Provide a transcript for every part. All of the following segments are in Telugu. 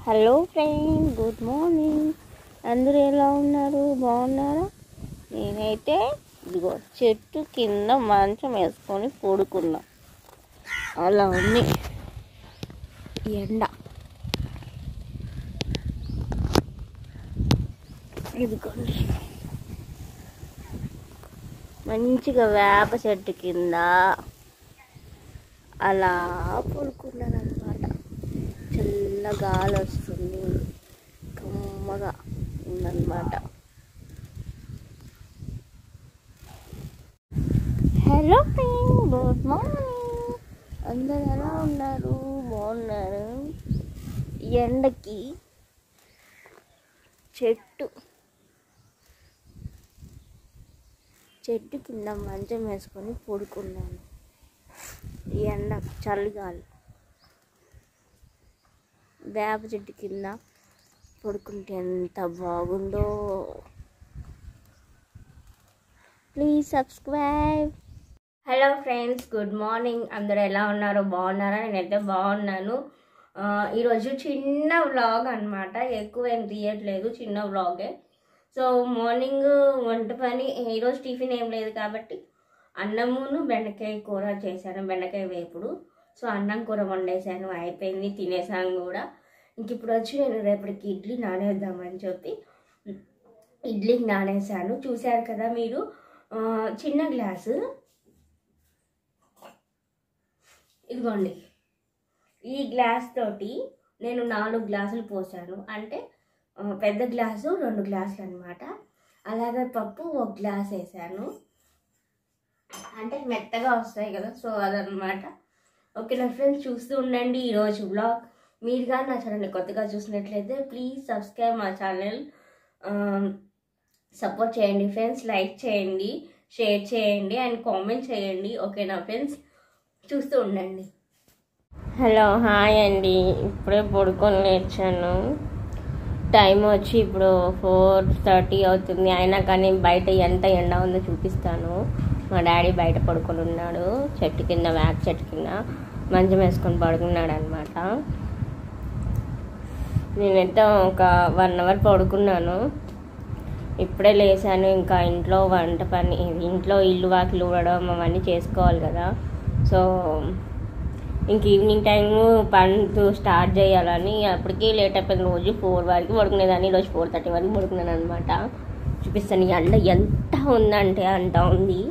Hello friend, good morning. అందరూ ఎలా ఉన్నారు? బాగున్నారా? నేనైతే ఇదిగో చెట్టు కింద మంచం వేసుకొని పడుకున్నా. అలా ఉంది ఎండ. ఇదిగోండి మంచిగా వేప చెట్టు కింద అలా పడుకున్నాను అనమాట. చల్ల గాలి వస్తుంది, కమ్మగా ఉందన్నమాట. Hello friend, good morning. అందరు ఎలా ఉన్నారు? బాగున్నారు? ఎండకి చెట్టు కింద మంచం వేసుకొని పడుకున్నాను. ఎండ చలిగాలి, వేప చెట్టు కింద పడుకుంటే ఎంత బాగుందో. Please subscribe. Hello friends, good morning. అందరూ ఎలా ఉన్నారు? బాగున్నారా? నేనైతే బాగున్నాను. ఈరోజు చిన్న వ్లాగ్ అనమాట, ఎక్కువ ఏం తీయట్లేదు, చిన్న వ్లాగే. సో మార్నింగ్ వంట పని, ఈరోజు టిఫిన్ ఏం లేదు కాబట్టి అన్నమును బెండకాయ కూర చేశాను, బెండకాయ వేపుడు. సో అన్నం కూర వండేసాను, అయిపోయింది, తినేసాను కూడా. ఇంక ఇప్పుడు వచ్చి నేను రేపటికి ఇడ్లీ నానేద్దామని చెప్పి ఇడ్లీకి నానేసాను. చూశారు కదా మీరు, చిన్న గ్లాసు, ఇదిగోండి ఈ గ్లాస్ తోటి నేను 4 గ్లాసులు పోసాను. అంటే పెద్ద గ్లాసు 2 గ్లాసులు అనమాట. అలాగే పప్పు 1 గ్లాస్ వేసాను, అంటే మెత్తగా వస్తాయి కదా, సో అదనమాట. ఓకే నా ఫ్రెండ్స్, చూస్తూ ఉండండి ఈరోజు బ్లాగ్. మీరు కానీ నా ఛానల్ని కొత్తగా చూసినట్లయితే ప్లీజ్ సబ్స్క్రైబ్ మా ఛానల్, సపోర్ట్ చేయండి ఫ్రెండ్స్. లైక్ చేయండి, షేర్ చేయండి అండ్ కామెంట్ చేయండి. ఓకేనా ఫ్రెండ్స్, చూస్తూ ఉండండి. హలో, హాయ్ అండి. ఇప్పుడే పడుకొని లేచాను. టైం వచ్చి ఇప్పుడు 4:30 అవుతుంది. అయినా కానీ బయట ఎంత ఎండ ఉందో చూపిస్తాను. మా డాడీ బయట పడుకొని ఉన్నాడు, చెట్టు కింద, వేప చెట్టు కింద మంచం వేసుకొని పడుకున్నాడు అనమాట. నేనైతే ఒక 1 అవర్ పడుకున్నాను. ఇప్పుడే లేచాను. ఇంకా ఇంట్లో వంట పని, ఇంట్లో ఇల్లు వాకిలు ఊడడం అవన్నీ చేసుకోవాలి కదా. సో ఇంక ఈవినింగ్ టైము పనులు స్టార్ట్ చేయాలని అప్పటికి లేట్ అయిపోయింది. రోజు 4 వరకు పడుకునేదాన్ని, ఈరోజు 4:30 వరకు పడుకున్నాను అనమాట. చూపిస్తాను. ఈ ఎండ ఎంత ఉందంటే అంత ఉంది.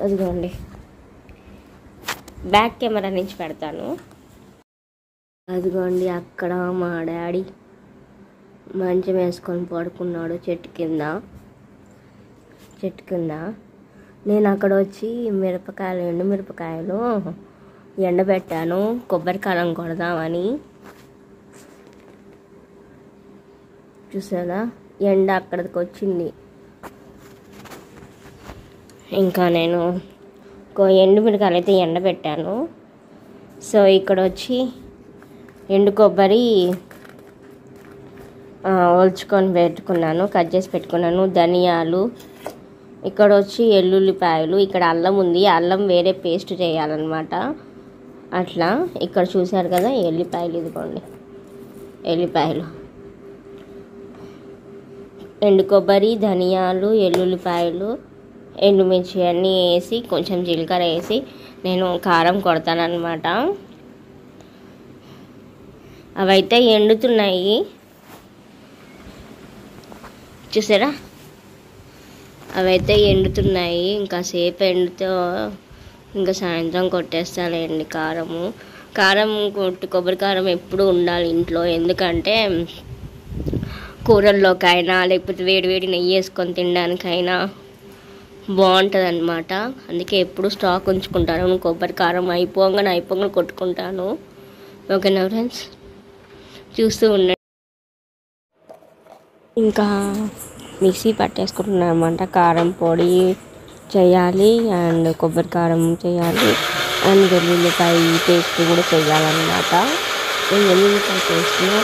అదిగోండి, బ్యాక్ కెమెరా నుంచి పెడతాను. అదిగోండి, అక్కడ మా డాడీ మంచం వేసుకొని పడుకున్నాడు చెట్టు కింద. నేను అక్కడ వచ్చి ఎండు మిరపకాయలు ఎండబెట్టాను, కొబ్బరికారం కొడదామని. చూసారా, ఎండ అక్కడికి వచ్చింది. ఇంకా నేను ఎండు మిరపకాయలు అయితే ఎండబెట్టాను. సో ఇక్కడ వచ్చి ఎండు కొబ్బరి ఒలుచుకొని పెట్టుకున్నాను, కట్ చేసి పెట్టుకున్నాను. ధనియాలు, ఇక్కడ వచ్చి ఎల్లుల్లిపాయలు, ఇక్కడ అల్లం ఉంది, అల్లం వేరే పేస్ట్ చేయాలన్నమాట. అట్లా ఇక్కడ చూసారు కదా ఎల్లిపాయలు, ఇదిగోండి ఎల్లిపాయలు, ఎండు కొబ్బరి, ధనియాలు, ఎల్లుల్లిపాయలు, ఎండుమిర్చి అన్నీ వేసి కొంచెం జీలకర్ర వేసి నేను కారం కొడతానన్నమాట. అవైతే ఎండుతున్నాయి, చూసారా, అవైతే ఎండుతున్నాయి. ఇంకా సేపు ఎండుతో ఇంకా సాయంత్రం కొట్టేస్తానండి కారం కొబ్బరి కారం ఎప్పుడు ఉండాలి ఇంట్లో. ఎందుకంటే కూరల్లోకైనా లేకపోతే వేడి నెయ్యి వేసుకొని తినడానికైనా బాగుంటుంది అనమాట. అందుకే ఎప్పుడు స్టాక్ ఉంచుకుంటాను. కొబ్బరి కారం అయిపోగానే కొట్టుకుంటాను. ఓకేనా ఫ్రెండ్స్, చూస్తూ ఉండండి. ఇంకా మిక్సీ పట్టేసుకుంటున్నాను అనమాట. కారం పొడి చేయాలి అండ్ కొబ్బరి కారం చేయాలి అండ్ వెల్లుల్లిపాయ పేస్ట్ కూడా చేయాలన్నమాట. ఈ వెల్లుల్లిపాయ పేస్ట్లో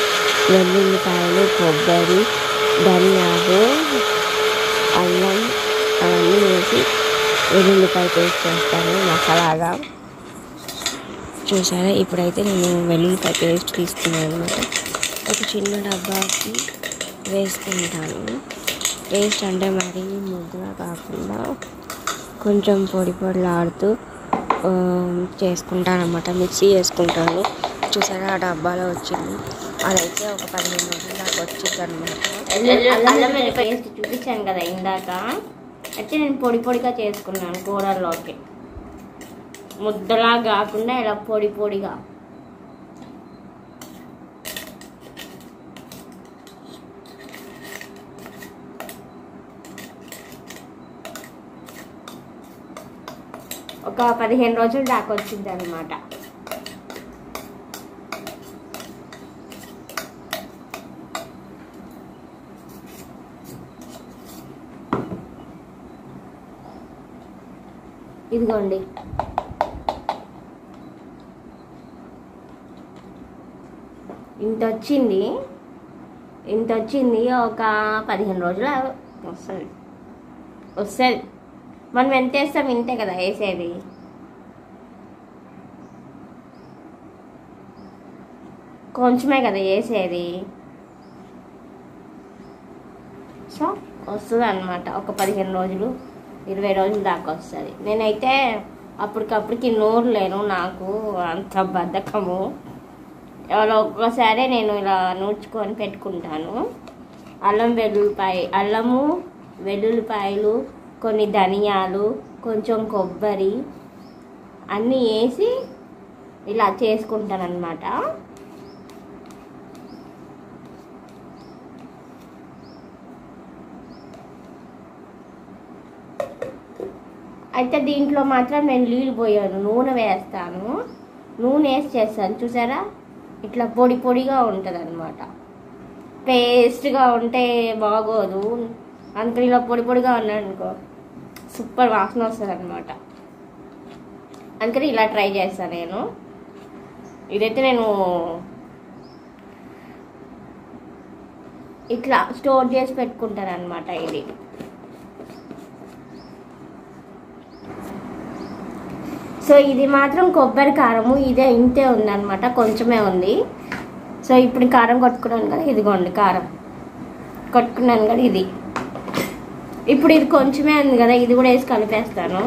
వెల్లుల్లిపాయలు, కొబ్బరి, ధనియాలు, అల్లం అవన్నీ వేసి వెల్లుల్లిపాయ పేస్ట్ చేస్తాను మసాలాగా. చూసారా, ఇప్పుడైతే నేను వెల్లుల్లిపాయ పేస్ట్ తీసుకున్నాను అనమాట. ఒక చిన్న డబ్బాకి వేసుకుంటాను. పేస్ట్ అంటే మరీ ముద్దలా కాకుండా కొంచెం పొడి పొడిలాడుతూ చేసుకుంటాను అనమాట. మిక్సీ చేసుకుంటాను. చూసారా, ఆ డబ్బాలో వచ్చింది. అదైతే ఒక 15 రోజులు దాకా వచ్చింది అనమాట. అల్లం వెల్లుల్లి పేస్ట్ చూపించాను కదా ఇందాక, అయితే నేను పొడి పొడిగా చేసుకున్నాను కూరల్లోకి. ముద్దలా కాకుండా ఇలా పొడి పొడిగా. ఒక 15 రోజులు దాకా వచ్చింది అనమాట. ఇదిగోండి, ఇంత వచ్చింది. ఒక 15 రోజులు వస్తుంది. మనం ఎంత వేస్తాం ఇంతే కదా వేసేది. కొంచెమే కదా వేసేది. సో వస్తుంది అన్నమాట. ఒక 15 రోజులు 20 రోజుల దాకా వస్తుంది. నేనైతే అప్పటికప్పటికి నూరు లేను, నాకు అంత బద్ధకము. ఎవరో ఒక్కసారి నేను ఇలా నూర్చుకొని పెట్టుకుంటాను. అల్లము వెల్లుల్లిపాయలు, కొన్ని ధనియాలు, కొంచెం కొబ్బరి అన్నీ వేసి ఇలా చేసుకుంటాను అన్నమాట. అయితే దీంట్లో మాత్రం నేను నీళ్ళు పోయాను, నూనె వేస్తాను. నూనె వేసి చేస్తాను. చూసారా, ఇట్లా పొడి పొడిగా ఉంటుంది అన్నమాట. పేస్ట్గా ఉంటే బాగోదు, అందుకని ఇలా పొడి పొడిగా ఉన్నాడు అనుకో సూపర్ వాసన వస్తుంది అనమాట. అందుకని ఇలా ట్రై చేస్తాను నేను. ఇదైతే నేను ఇట్లా స్టోర్ చేసి పెట్టుకుంటాను అనమాట. ఇది సో ఇది మాత్రం కొబ్బరి కారము, ఇదే ఇంతే ఉందన్నమాట, కొంచెమే ఉంది. సో ఇప్పుడు కారం కొట్టుకున్నాను కదా, ఇదిగోండి కారం కొట్టుకున్నాను కదా ఇది. ఇప్పుడు ఇది కొంచెమే ఉంది కదా, ఇది కూడా వేసి కలిపేస్తాను.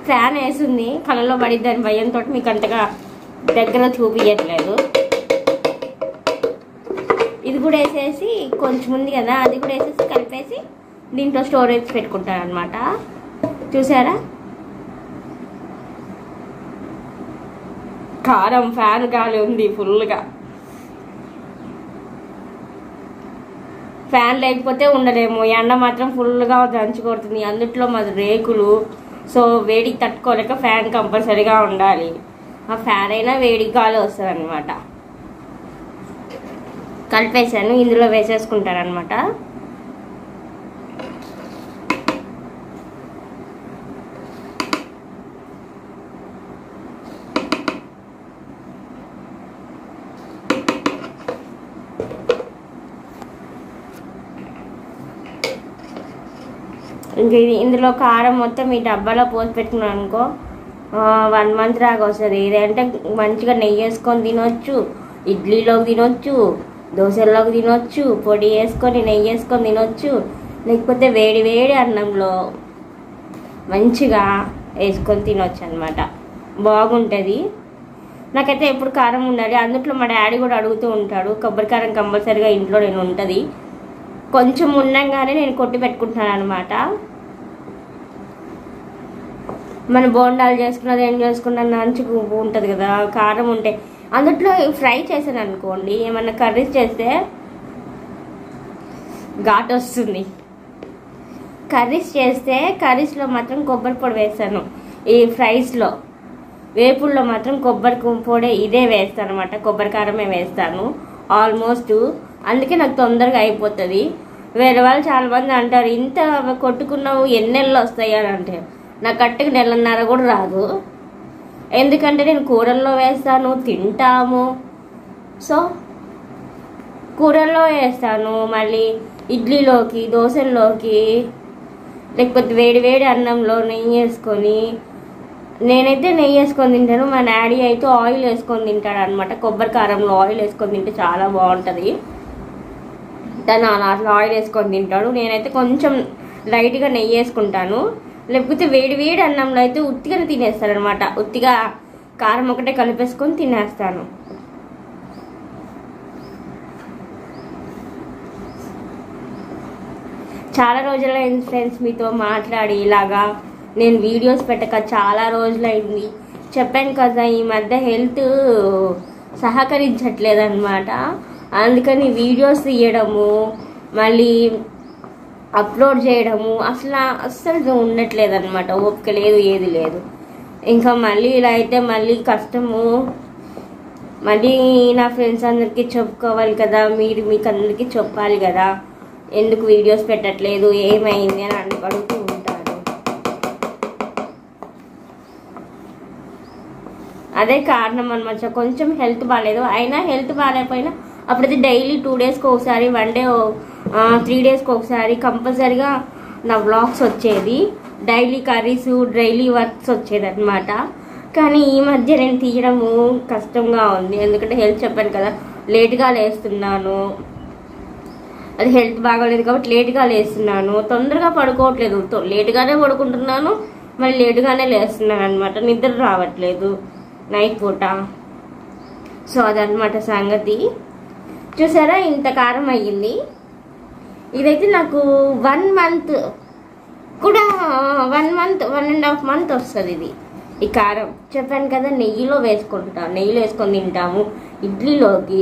ఫ్యాన్ వేసింది, కళ్ళలో పడిద్దని భయంతో మీకు అంతగా దగ్గర చూపించట్లేదు. ఇది కూడా వేసేసి కొంచెం ఉంది కదా, అది కూడా వేసేసి కలిపేసి దీంట్లో స్టోరేజ్ పెట్టుకుంటాను అనమాట. చూసారా, కారం ఫ్యాన్ గాలి ఉంది ఫుల్గా. ఫ్యాన్ లేకపోతే ఉండలేము, ఎండ మాత్రం ఫుల్గా దంచి కొడుతుంది. అందుట్లో మాది రేకులు, సో వేడికి తట్టుకోలేక ఫ్యాన్ కంపల్సరీగా ఉండాలి. ఆ ఫ్యాన్ అయినా వేడి గాలి వస్తుంది అనమాట. కలిపేసాను, ఇందులో వేసేసుకుంటాను అనమాట. ఇంక ఇందులో కారం మొత్తం ఈ డబ్బాలో పోసి పెట్టుకున్నాను అనుకో 1 మంత్ దాకా వస్తుంది. ఇదంటే మంచిగా నెయ్యి వేసుకొని తినొచ్చు, ఇడ్లీలోకి తినొచ్చు, దోశల్లోకి తినొచ్చు, పొడి వేసుకొని నెయ్యి వేసుకొని తినొచ్చు, లేకపోతే వేడి వేడి అన్నంలో మంచిగా వేసుకొని తినొచ్చు అనమాట. బాగుంటుంది. నాకైతే ఎప్పుడు కారం ఉండాలి. అందుట్లో మా డాడీ కూడా అడుగుతూ ఉంటాడు, కొబ్బరి కారం కంపల్సరీగా ఇంట్లో నేను ఉంటుంది. కొంచెం ఉండగానే నేను కొట్టి పెట్టుకుంటాను అనమాట. మన బోండాలు చేసుకున్నది ఏం చేసుకున్నా నంచుకు ఉంటుంది కదా, కారం ఉంటే అందుట్లో ఫ్రై చేశాను అనుకోండి, ఏమన్నా కర్రీస్ చేస్తే ఘాట్ వస్తుంది. కర్రీస్ చేస్తే కర్రీస్లో మాత్రం కొబ్బరి పొడి వేస్తాను. ఈ ఫ్రైస్లో వేపుల్లో మాత్రం కొబ్బరి పొడి ఇదే వేస్తాను అనమాట. కొబ్బరి కారమే వేస్తాను ఆల్మోస్ట్. అందుకే నాకు తొందరగా అయిపోతుంది. వేరే వాళ్ళు చాలామంది అంటారు, ఇంత కొట్టుకున్నావు ఎన్ని నెలలు వస్తాయి అని అంటే, నాకు కరెక్ట్గా 1.5 నెలలు కూడా రాదు. ఎందుకంటే నేను కూరల్లో వేస్తాను, తింటాము. సో కూరల్లో వేస్తాను, మళ్ళీ ఇడ్లీలోకి, దోశల్లోకి, లేకపోతే వేడి వేడి అన్నంలో నెయ్యి వేసుకొని నేనైతే నెయ్యి వేసుకొని తింటాను, మా డాడీ అయితే ఆయిల్ వేసుకొని తింటాడు అనమాట. కొబ్బరి కారంలో ఆయిల్ వేసుకొని తింటే చాలా బాగుంటుంది. తను అట్లా ఆయిల్ వేసుకొని తింటాడు. నేనైతే కొంచెం లైట్గా నెయ్యి వేసుకుంటాను. లేకపోతే వేడి వేడి అన్నంలో అయితే ఉత్తిగానే తినేస్తాను అనమాట. ఉత్తిగా కారం ఒకటే కలిపేసుకొని తినేస్తాను. చాలా రోజులైంది ఫ్రెండ్స్ మీతో మాట్లాడి. ఇలాగా నేను వీడియోస్ పెట్టక చాలా రోజులైంది. చెప్పాను కదా ఈ మధ్య హెల్త్ సహకరించట్లేదు అనమాట. అందుకని వీడియోస్ తీయడము మళ్ళీ అప్లోడ్ చేయడము అస్సలు ఉండట్లేదు అనమాట. ఓపిక లేదు, ఏది లేదు. ఇంకా మళ్ళీ ఇలా అయితే మళ్ళీ కష్టము. మళ్ళీ నా ఫ్రెండ్స్ అందరికీ చెప్పుకోవాలి కదా, మీకు అందరికీ చెప్పాలి కదా ఎందుకు వీడియోస్ పెట్టట్లేదు, ఏమైంది అని అడుగుతూ ఉంటారు. అదే కారణం అనమాట. కొంచెం హెల్త్ బాగాలేదు. అయినా హెల్త్ బాగాలేకపోయినా అప్పుడైతే డైలీ 2 డేస్కి ఒకసారి, 1 డే 3 డేస్కి ఒకసారి కంపల్సరీగా నా వ్లాగ్స్ వచ్చేది. డైలీ కర్రీస్, డైలీ వర్క్స్ వచ్చేది అనమాట. కానీ ఈ మధ్య నేను తీయడము కష్టంగా ఉంది. ఎందుకంటే హెల్త్ చెప్పాను కదా, లేట్గా లేస్తున్నాను. అది హెల్త్ బాగోలేదు కాబట్టి లేట్గా లేస్తున్నాను. తొందరగా పడుకోవట్లేదు, లేటుగానే పడుకుంటున్నాను, మళ్ళీ లేటుగానే లేస్తున్నాను అనమాట. నిద్ర రావట్లేదు నైట్ పూట. సో అదనమాట సంగతి. చూసారా ఇంత కారం అయ్యింది. ఇదైతే నాకు 1 మంత్ కూడా 1.5 మంత్ వస్తుంది ఇది ఈ కారం. చెప్పాను కదా నెయ్యిలో వేసుకొని తింటాము. ఇడ్లీలోకి,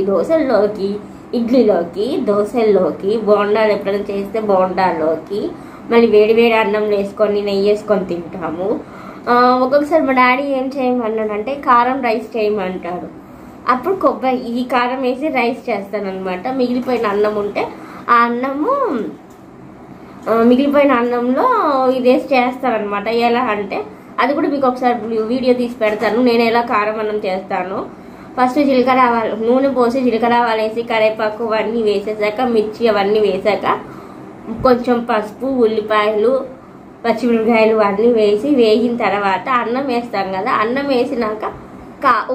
దోశల్లోకి, బోండాలు ఎప్పుడైనా చేస్తే బోండాల్లోకి, మళ్ళీ వేడి వేడి అన్నం వేసుకొని నెయ్యి వేసుకొని తింటాము. ఒక్కొక్కసారి మా డాడీ ఏం చేయమన్నాడంటే కారం రైస్ చేయమంటాడు. అప్పుడు ఈ కారం వేసి రైస్ చేస్తాను అనమాట. మిగిలిపోయిన అన్నం ఉంటే ఆ మిగిలిపోయిన అన్నంలో ఇదేసి చేస్తానమాట. ఎలా అంటే అది కూడా మీకు ఒకసారి వీడియో తీసి పెడతాను నేను ఎలా కారం అన్నం చేస్తాను. ఫస్ట్ జీలకర్ర ఆవాలు, నూనె పోసి జీలకర్ర ఆవాలు వేసి కరివేపాకు అవన్నీ వేసేసాక, మిర్చి అవన్నీ వేసాక, కొంచెం పసుపు, ఉల్లిపాయలు, పచ్చిమిరపకాయలు అన్నీ వేసి వేగిన తర్వాత అన్నం వేస్తాం కదా. అన్నం వేసినాక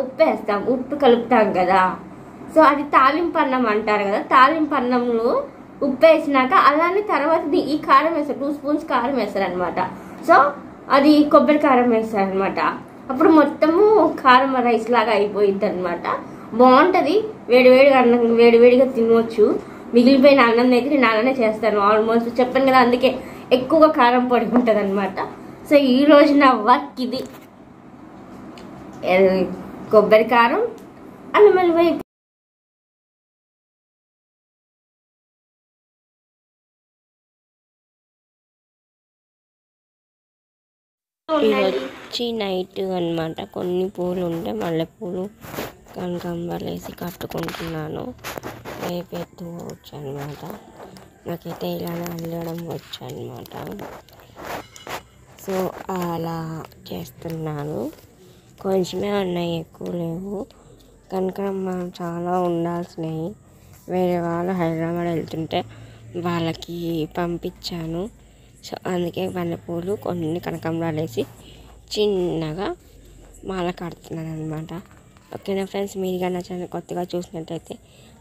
ఉప్పు వేస్తాం, ఉప్పు కలుపుతాం కదా. సో అది తాలింపు అన్నం అంటారు కదా. తాలింపు అన్నంలో ఉప్పు వేసినాక అలానే తర్వాత ఈ కారం వేస్తారు, 2 స్పూన్స్ కారం వేస్తారు అనమాట. సో అది కొబ్బరి కారం వేస్తారనమాట. అప్పుడు మొత్తము కారం రైస్ లాగా అయిపోయింది అనమాట. బాగుంటుంది. వేడివేడిగా తినవచ్చు. మిగిలిపోయిన అన్నం అయితే నేను అలానే చేస్తాను ఆల్మోస్ట్. చెప్పాను కదా అందుకే ఎక్కువగా కారం పొడి ఉంటుంది అనమాట. సో ఈరోజు నా వర్క్ ఇది. కొబ్బరి కారం అన్నం వైపు వచ్చి నైట్ అనమాట. కొన్ని పూలు ఉంటే మల్లెపూలు, కనకాంబరాలు వేసి కట్టుకుంటున్నాను. రేపు ఎత్తుకోవచ్చు అనమాట. నాకైతే ఇలానే అల్లడం వచ్చు అనమాట. సో అలా చేస్తున్నాను. కొంచెమే ఉన్నాయి, ఎక్కువ లేవు. కనకాంబరాలు చాలా ఉండాల్సినవి. వేరే వాళ్ళు హైదరాబాద్ వెళ్తుంటే వాళ్ళకి పంపించాను. సో అందుకే మల్లెపూలు, కొన్ని కనకాంబరాలు వేసి చిన్నగా మాల కడుతున్నాను అనమాట. ఓకేనా ఫ్రెండ్స్, మీరు కానీ నా ఛానల్ కొత్తగా చూసినట్టయితే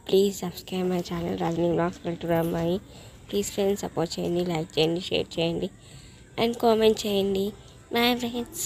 please subscribe my channel Rajani vlogs పల్లెటూరు అమ్మాయి. ప్లీజ్ ఫ్రెండ్స్ సపోర్ట్ చేయండి, లైక్ చేయండి, షేర్ చేయండి అండ్ కామెంట్ చేయండి. Bye friends.